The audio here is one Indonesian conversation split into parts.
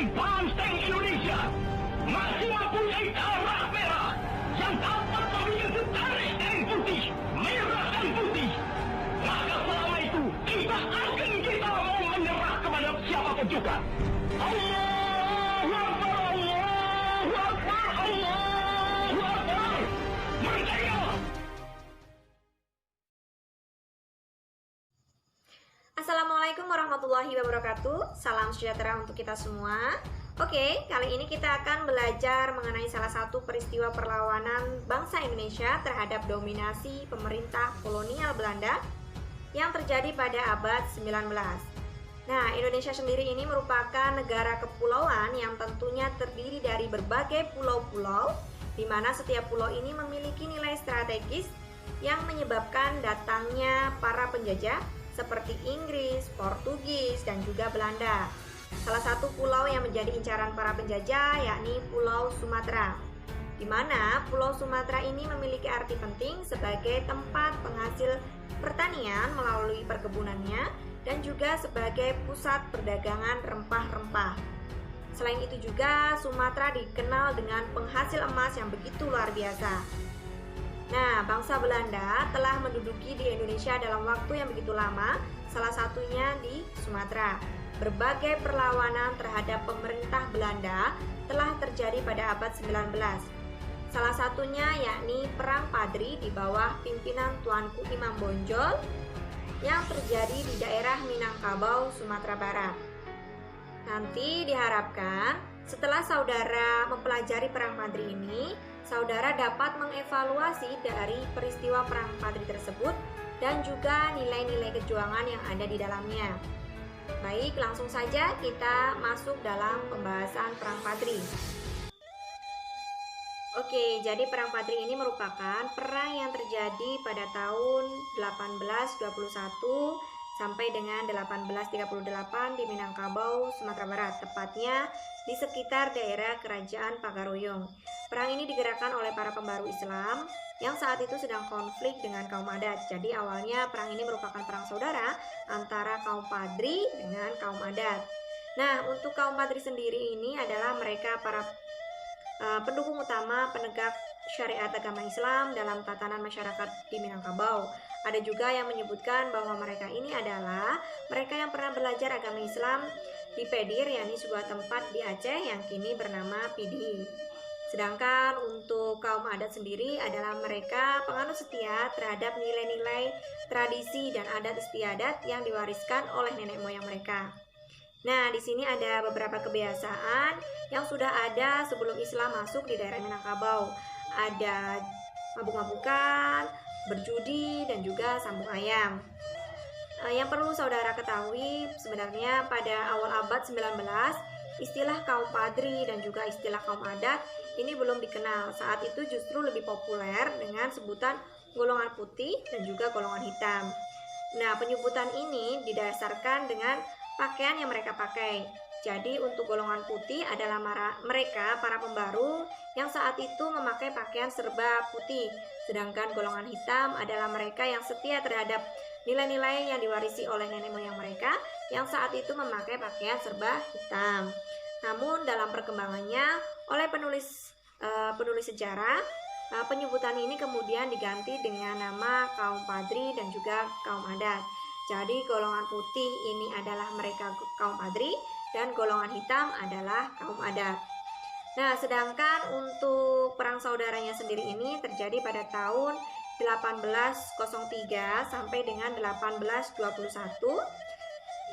banteng Indonesia masih mempunyai darah merah yang dapat memilih tarik dan putih, merah dan putih, maka selama itu kita mau menyerah kepada siapapun juga. Allahu Akbar, Allahu Akbar, Allahu Akbar. Merdeka! Assalamualaikum warahmatullahi wabarakatuh. Salam sejahtera untuk kita semua. Oke, kali ini kita akan belajar mengenai salah satu peristiwa perlawanan bangsa Indonesia terhadap dominasi pemerintah kolonial Belanda yang terjadi pada abad 19. Nah, Indonesia sendiri ini merupakan negara kepulauan yang tentunya terdiri dari berbagai pulau-pulau, di mana setiap pulau ini memiliki nilai strategis yang menyebabkan datangnya para penjajah seperti Inggris, Portugis, dan juga Belanda. Salah satu pulau yang menjadi incaran para penjajah yakni Pulau Sumatera, di mana Pulau Sumatera ini memiliki arti penting sebagai tempat penghasil pertanian melalui perkebunannya dan juga sebagai pusat perdagangan rempah-rempah. Selain itu juga Sumatera dikenal dengan penghasil emas yang begitu luar biasa. Nah, bangsa Belanda telah menduduki di Indonesia dalam waktu yang begitu lama, salah satunya di Sumatera. Berbagai perlawanan terhadap pemerintah Belanda telah terjadi pada abad 19. Salah satunya yakni Perang Padri di bawah pimpinan Tuanku Imam Bonjol yang terjadi di daerah Minangkabau, Sumatera Barat. Nanti diharapkan setelah saudara mempelajari Perang Padri ini, saudara dapat mengevaluasi dari peristiwa Perang Padri tersebut dan juga nilai-nilai kejuangan yang ada di dalamnya. Baik, langsung saja kita masuk dalam pembahasan Perang Padri. Oke, jadi Perang Padri ini merupakan perang yang terjadi pada tahun 1821 sampai dengan 1838 di Minangkabau, Sumatera Barat, tepatnya di sekitar daerah Kerajaan Pagaroyong. Perang ini digerakkan oleh para pembaru Islam yang saat itu sedang konflik dengan kaum adat. Jadi awalnya perang ini merupakan perang saudara antara kaum Padri dengan kaum adat. Nah, untuk kaum Padri sendiri ini adalah mereka para pendukung utama penegak syariat agama Islam dalam tatanan masyarakat di Minangkabau. Ada juga yang menyebutkan bahwa mereka ini adalah mereka yang pernah belajar agama Islam di Pedir, yakni sebuah tempat di Aceh yang kini bernama Pidi. Sedangkan untuk kaum adat sendiri adalah mereka penganut setia terhadap nilai-nilai tradisi dan adat istiadat yang diwariskan oleh nenek moyang mereka. Nah, di sini ada beberapa kebiasaan yang sudah ada sebelum Islam masuk di daerah Minangkabau. Ada mabuk-mabukan, berjudi, dan juga sambung ayam. Yang perlu saudara ketahui, sebenarnya pada awal abad 19, istilah kaum Padri dan juga istilah kaum adat ini belum dikenal. Saat itu justru lebih populer dengan sebutan golongan putih dan juga golongan hitam. Nah, penyebutan ini didasarkan dengan pakaian yang mereka pakai. Jadi untuk golongan putih adalah mereka para pembaru yang saat itu memakai pakaian serba putih. Sedangkan golongan hitam adalah mereka yang setia terhadap nilai-nilai yang diwarisi oleh nenek moyang mereka yang saat itu memakai pakaian serba hitam. Namun dalam perkembangannya oleh penulis sejarah, penyebutan ini kemudian diganti dengan nama kaum Padri dan juga kaum adat. Jadi golongan putih ini adalah mereka kaum Padri dan golongan hitam adalah kaum adat. Nah, sedangkan untuk perang saudaranya sendiri ini terjadi pada tahun 1803 sampai dengan 1821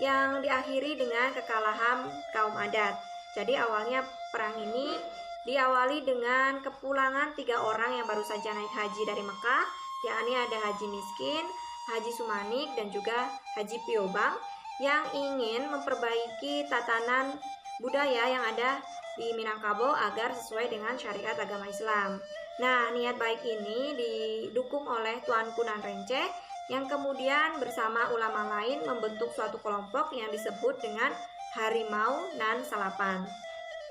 yang diakhiri dengan kekalahan kaum adat. Jadi awalnya perang ini diawali dengan kepulangan 3 orang yang baru saja naik haji dari Mekah, yakni ada Haji Miskin, Haji Sumanik, dan juga Haji Piobang yang ingin memperbaiki tatanan budaya yang ada di Minangkabau agar sesuai dengan syariat agama Islam. Nah, niat baik ini didukung oleh Tuanku Nan Renceh yang kemudian bersama ulama lain membentuk suatu kelompok yang disebut dengan Harimau Nan Salapan.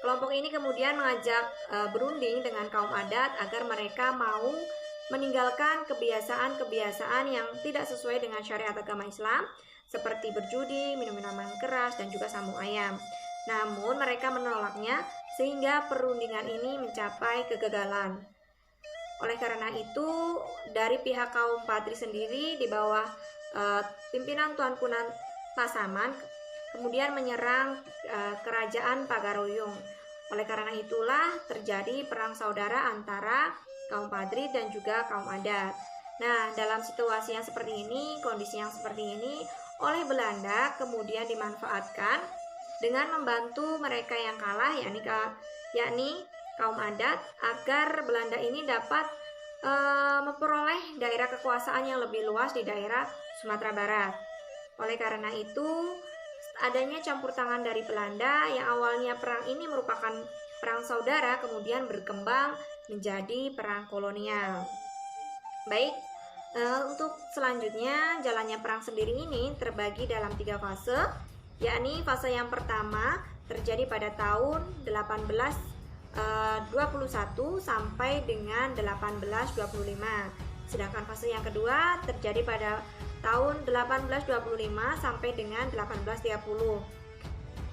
Kelompok ini kemudian mengajak berunding dengan kaum adat agar mereka mau meninggalkan kebiasaan-kebiasaan yang tidak sesuai dengan syariat agama Islam seperti berjudi, minum minuman keras, dan juga sambung ayam. Namun mereka menolaknya sehingga perundingan ini mencapai kegagalan. Oleh karena itu, dari pihak kaum Padri sendiri di bawah pimpinan Tuanku Pasaman kemudian menyerang kerajaan Pagaruyung. Oleh karena itulah terjadi perang saudara antara kaum Padri dan juga kaum adat. Nah, dalam situasi yang seperti ini, kondisi yang seperti ini, oleh Belanda kemudian dimanfaatkan dengan membantu mereka yang kalah, yakni kaum adat, agar Belanda ini dapat memperoleh daerah kekuasaan yang lebih luas di daerah Sumatera Barat. Oleh karena itu, adanya campur tangan dari Belanda yang awalnya perang ini merupakan perang saudara kemudian berkembang menjadi perang kolonial. Baik, untuk selanjutnya jalannya perang sendiri ini terbagi dalam 3 fase, yakni fase yang pertama terjadi pada tahun 1821 sampai dengan 1825. Sedangkan fase yang kedua terjadi pada tahun 1825 sampai dengan 1830.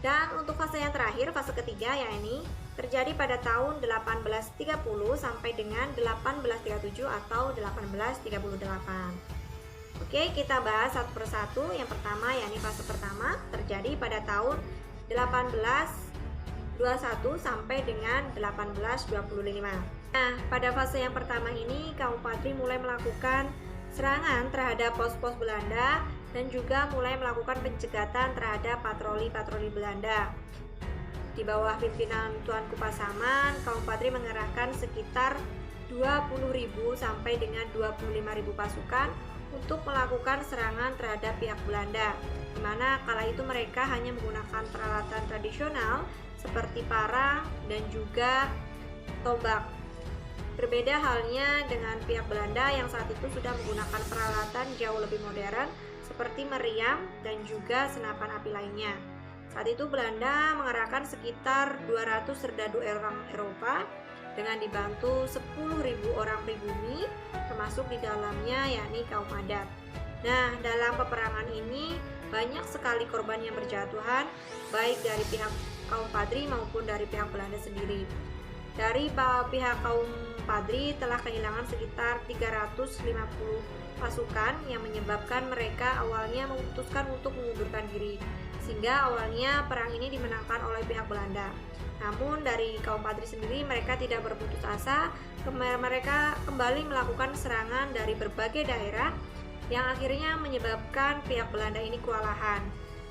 Dan untuk fase yang terakhir, fase ketiga, yakni terjadi pada tahun 1830 sampai dengan 1837 atau 1838. Oke, kita bahas satu persatu. Yang pertama, yakni fase pertama terjadi pada tahun 1821 sampai dengan 1825. Nah, pada fase yang pertama ini kaum Padri mulai melakukan serangan terhadap pos-pos Belanda dan juga mulai melakukan pencegatan terhadap patroli-patroli Belanda. Di bawah pimpinan Tuanku Pasaman, kaum Padri mengerahkan sekitar 20.000 sampai dengan 25.000 pasukan untuk melakukan serangan terhadap pihak Belanda, di mana kala itu mereka hanya menggunakan peralatan tradisional seperti parang dan juga tombak. Berbeda halnya dengan pihak Belanda yang saat itu sudah menggunakan peralatan jauh lebih modern seperti meriam dan juga senapan api lainnya. Saat itu Belanda mengerahkan sekitar 200 serdadu orang Eropa dengan dibantu 10.000 orang pribumi, termasuk di dalamnya yakni kaum adat. Nah, dalam peperangan ini banyak sekali korban yang berjatuhan, baik dari pihak kaum Padri maupun dari pihak Belanda sendiri. Dari pihak kaum Padri telah kehilangan sekitar 350 pasukan yang menyebabkan mereka awalnya memutuskan untuk mengundurkan diri, sehingga awalnya perang ini dimenangkan oleh pihak Belanda. Namun dari kaum Padri sendiri mereka tidak berputus asa, mereka kembali melakukan serangan dari berbagai daerah yang akhirnya menyebabkan pihak Belanda ini kewalahan.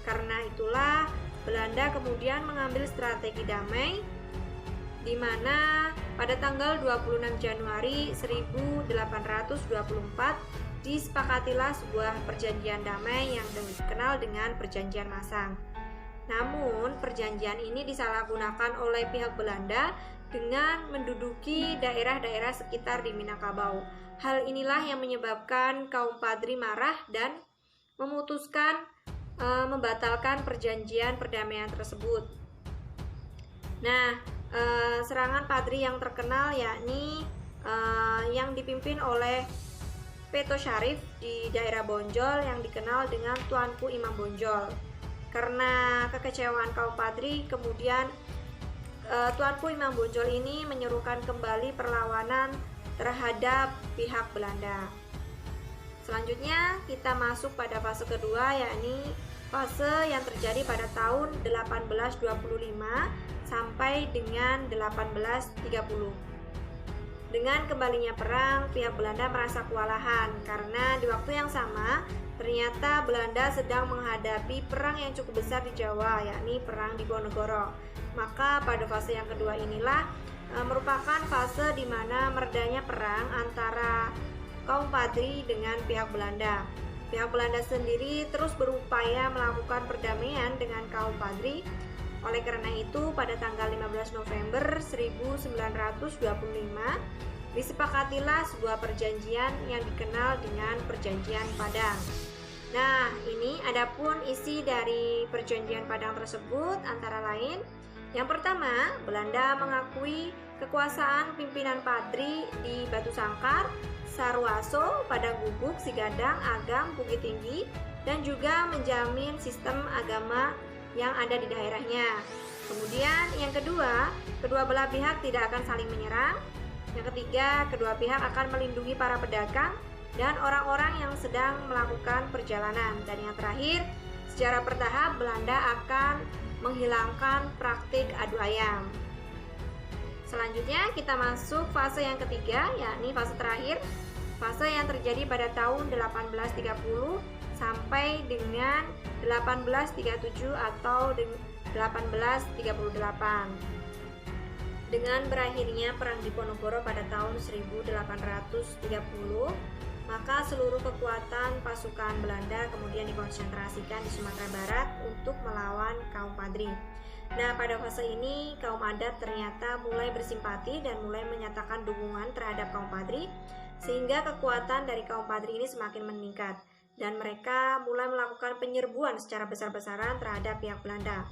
Karena itulah Belanda kemudian mengambil strategi damai, di mana pada tanggal 26 Januari 1824 disepakatilah sebuah perjanjian damai yang dikenal dengan Perjanjian Masang. Namun, perjanjian ini disalahgunakan oleh pihak Belanda dengan menduduki daerah-daerah sekitar di Minangkabau. Hal inilah yang menyebabkan kaum Padri marah dan memutuskan membatalkan perjanjian perdamaian tersebut. Nah, serangan Padri yang terkenal yakni yang dipimpin oleh Peto Syarif di daerah Bonjol yang dikenal dengan Tuanku Imam Bonjol. Karena kekecewaan kaum Padri, kemudian Tuanku Imam Bonjol ini menyerukan kembali perlawanan terhadap pihak Belanda. Selanjutnya kita masuk pada fase kedua, yakni fase yang terjadi pada tahun 1825 sampai dengan 1830. Dengan kembalinya perang, pihak Belanda merasa kewalahan karena di waktu yang sama ternyata Belanda sedang menghadapi perang yang cukup besar di Jawa, yakni perang Diponegoro. Maka pada fase yang kedua inilah merupakan fase di mana meredanya perang antara kaum Padri dengan pihak Belanda. Pihak Belanda sendiri terus berupaya melakukan perdamaian dengan kaum Padri. Oleh karena itu, pada tanggal 15 November 1925 disepakatilah sebuah perjanjian yang dikenal dengan Perjanjian Padang. Nah, ini adapun isi dari Perjanjian Padang tersebut antara lain: yang pertama, Belanda mengakui kekuasaan pimpinan Padri di Batu Sangkar, Sarwaso, Padang Gubuk, Sigadang, Agam, Bukit Tinggi, dan juga menjamin sistem agama yang ada di daerahnya. Kemudian yang kedua, kedua belah pihak tidak akan saling menyerang. Yang ketiga, kedua pihak akan melindungi para pedagang dan orang-orang yang sedang melakukan perjalanan. Dan yang terakhir, secara bertahap Belanda akan menghilangkan praktik adu ayam. Selanjutnya kita masuk fase yang ketiga, yakni fase terakhir, fase yang terjadi pada tahun 1830 sampai dengan 1837 atau 1838. Dengan berakhirnya Perang Diponegoro pada tahun 1830, maka seluruh kekuatan pasukan Belanda kemudian dikonsentrasikan di Sumatera Barat untuk melawan kaum Padri. Nah, pada fase ini kaum adat ternyata mulai bersimpati dan mulai menyatakan dukungan terhadap kaum Padri, sehingga kekuatan dari kaum Padri ini semakin meningkat dan mereka mulai melakukan penyerbuan secara besar-besaran terhadap pihak Belanda.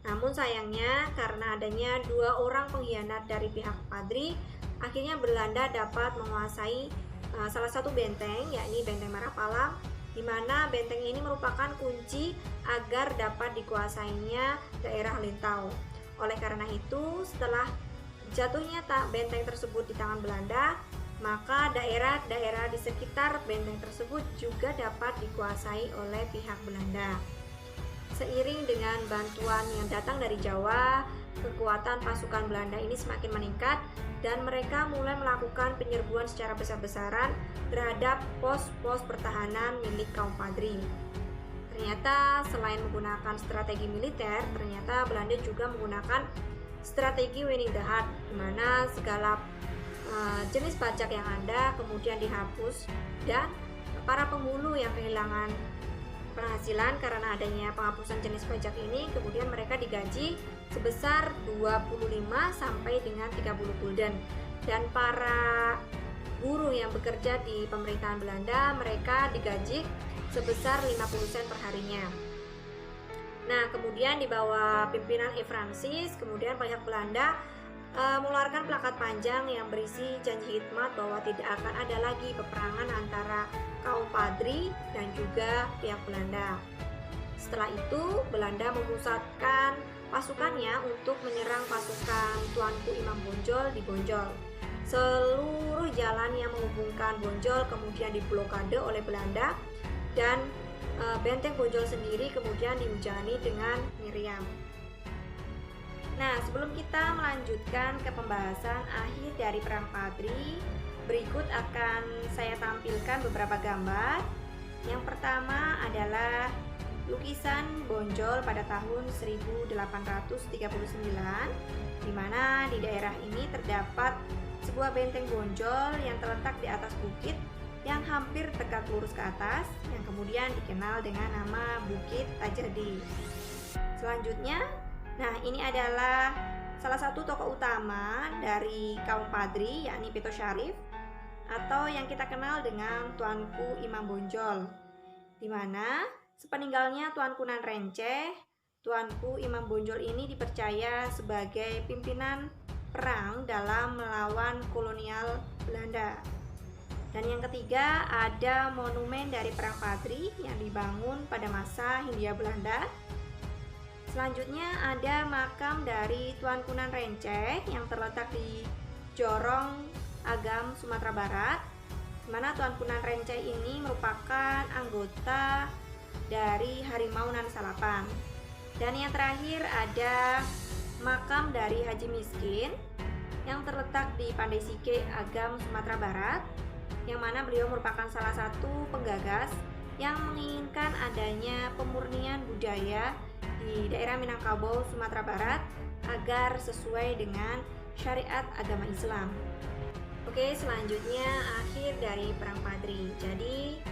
Namun sayangnya karena adanya 2 orang pengkhianat dari pihak Padri, akhirnya Belanda dapat menguasai salah satu benteng, yakni Benteng Marapalang, di mana benteng ini merupakan kunci agar dapat dikuasainya daerah Lintau. Oleh karena itu, setelah jatuhnya benteng tersebut di tangan Belanda, maka daerah-daerah di sekitar benteng tersebut juga dapat dikuasai oleh pihak Belanda. Seiring dengan bantuan yang datang dari Jawa, kekuatan pasukan Belanda ini semakin meningkat dan mereka mulai melakukan penyerbuan secara besar-besaran terhadap pos-pos pertahanan milik kaum Padri. Ternyata selain menggunakan strategi militer, ternyata Belanda juga menggunakan strategi winning the heart, di mana segala jenis pajak yang ada kemudian dihapus dan para penghulu yang kehilangan penghasilan karena adanya penghapusan jenis pajak ini kemudian mereka digaji sebesar 25 sampai dengan 30 gulden, dan para buruh yang bekerja di pemerintahan Belanda mereka digaji sebesar 50 sen per harinya. Nah, kemudian di bawah pimpinan E. Francis, kemudian pihak Belanda mengeluarkan plakat panjang yang berisi janji hikmat bahwa tidak akan ada lagi peperangan antara kaum Padri dan juga pihak Belanda. Setelah itu, Belanda memusatkan pasukannya untuk menyerang pasukan Tuanku Imam Bonjol di Bonjol. Seluruh jalan yang menghubungkan Bonjol kemudian diblokade oleh Belanda dan benteng Bonjol sendiri kemudian dihujani dengan meriam. Nah, sebelum kita melanjutkan ke pembahasan akhir dari Perang Padri, berikut akan saya tampilkan beberapa gambar. Yang pertama adalah lukisan Bonjol pada tahun 1839, di mana di daerah ini terdapat sebuah benteng Bonjol yang terletak di atas bukit yang hampir tegak lurus ke atas, yang kemudian dikenal dengan nama Bukit Tajadi. Selanjutnya, nah ini adalah salah satu tokoh utama dari kaum Padri, yakni Pito Syarif, atau yang kita kenal dengan Tuanku Imam Bonjol, di mana sepeninggalnya Tuanku Nan Renceh, Tuanku Imam Bonjol ini dipercaya sebagai pimpinan perang dalam melawan kolonial Belanda. Dan yang ketiga, ada monumen dari Perang Padri yang dibangun pada masa Hindia Belanda. Selanjutnya ada makam dari Tuanku Nan Renceh yang terletak di Jorong Agam, Sumatera Barat, di mana Tuanku Nan Renceh ini merupakan anggota dari Harimau Nan Salapan. Dan yang terakhir ada makam dari Haji Miskin yang terletak di Pandai Sike, Agam, Sumatera Barat, yang mana beliau merupakan salah satu penggagas yang menginginkan adanya pemurnian budaya di daerah Minangkabau, Sumatera Barat agar sesuai dengan syariat agama Islam. Oke, selanjutnya akhir dari Perang Padri. Jadi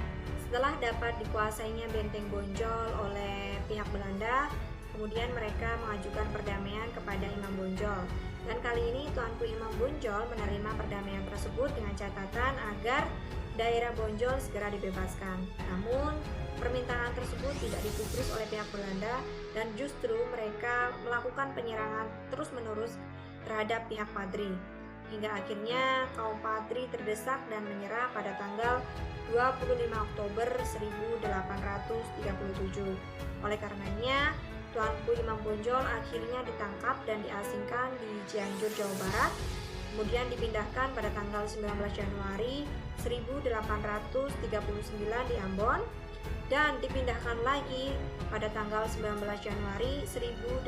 setelah dapat dikuasainya benteng Bonjol oleh pihak Belanda, kemudian mereka mengajukan perdamaian kepada Imam Bonjol. Dan kali ini Tuanku Imam Bonjol menerima perdamaian tersebut dengan catatan agar daerah Bonjol segera dibebaskan. Namun permintaan tersebut tidak digubris oleh pihak Belanda dan justru mereka melakukan penyerangan terus-menerus terhadap pihak Padri. Hingga akhirnya kaum Padri terdesak dan menyerah pada tanggal 25 Oktober 1837. Oleh karenanya, Tuanku Imam Bonjol akhirnya ditangkap dan diasingkan di Cianjur, Jawa Barat, kemudian dipindahkan pada tanggal 19 Januari 1839 di Ambon, dan dipindahkan lagi pada tanggal 19 Januari 1841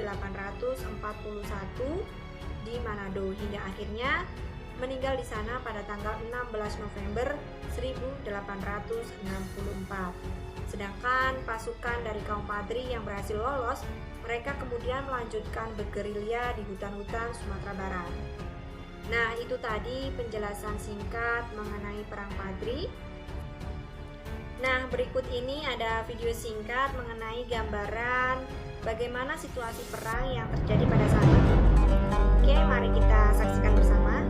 di Manado, hingga akhirnya meninggal di sana pada tanggal 16 November 1864. Sedangkan pasukan dari kaum Padri yang berhasil lolos, mereka kemudian melanjutkan bergerilya di hutan-hutan Sumatera Barat. Nah, itu tadi penjelasan singkat mengenai Perang Padri. Nah, berikut ini ada video singkat mengenai gambaran bagaimana situasi perang yang terjadi pada saat itu. Oke, mari kita saksikan bersama.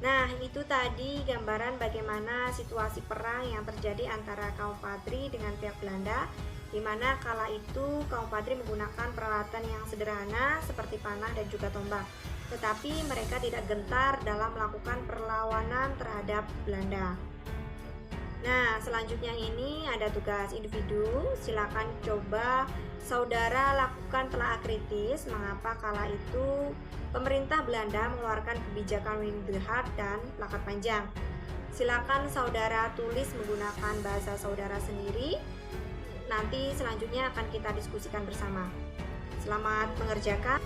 Nah, itu tadi gambaran bagaimana situasi perang yang terjadi antara kaum Padri dengan pihak Belanda, di mana kala itu kaum Padri menggunakan peralatan yang sederhana seperti panah dan juga tombak. Tetapi mereka tidak gentar dalam melakukan perlawanan terhadap Belanda. Nah, selanjutnya ini ada tugas individu. Silakan coba saudara lakukan telaah kritis mengapa kala itu pemerintah Belanda mengeluarkan kebijakan Win the Heart dan plakat panjang. Silakan saudara tulis menggunakan bahasa saudara sendiri. Nanti selanjutnya akan kita diskusikan bersama. Selamat mengerjakan.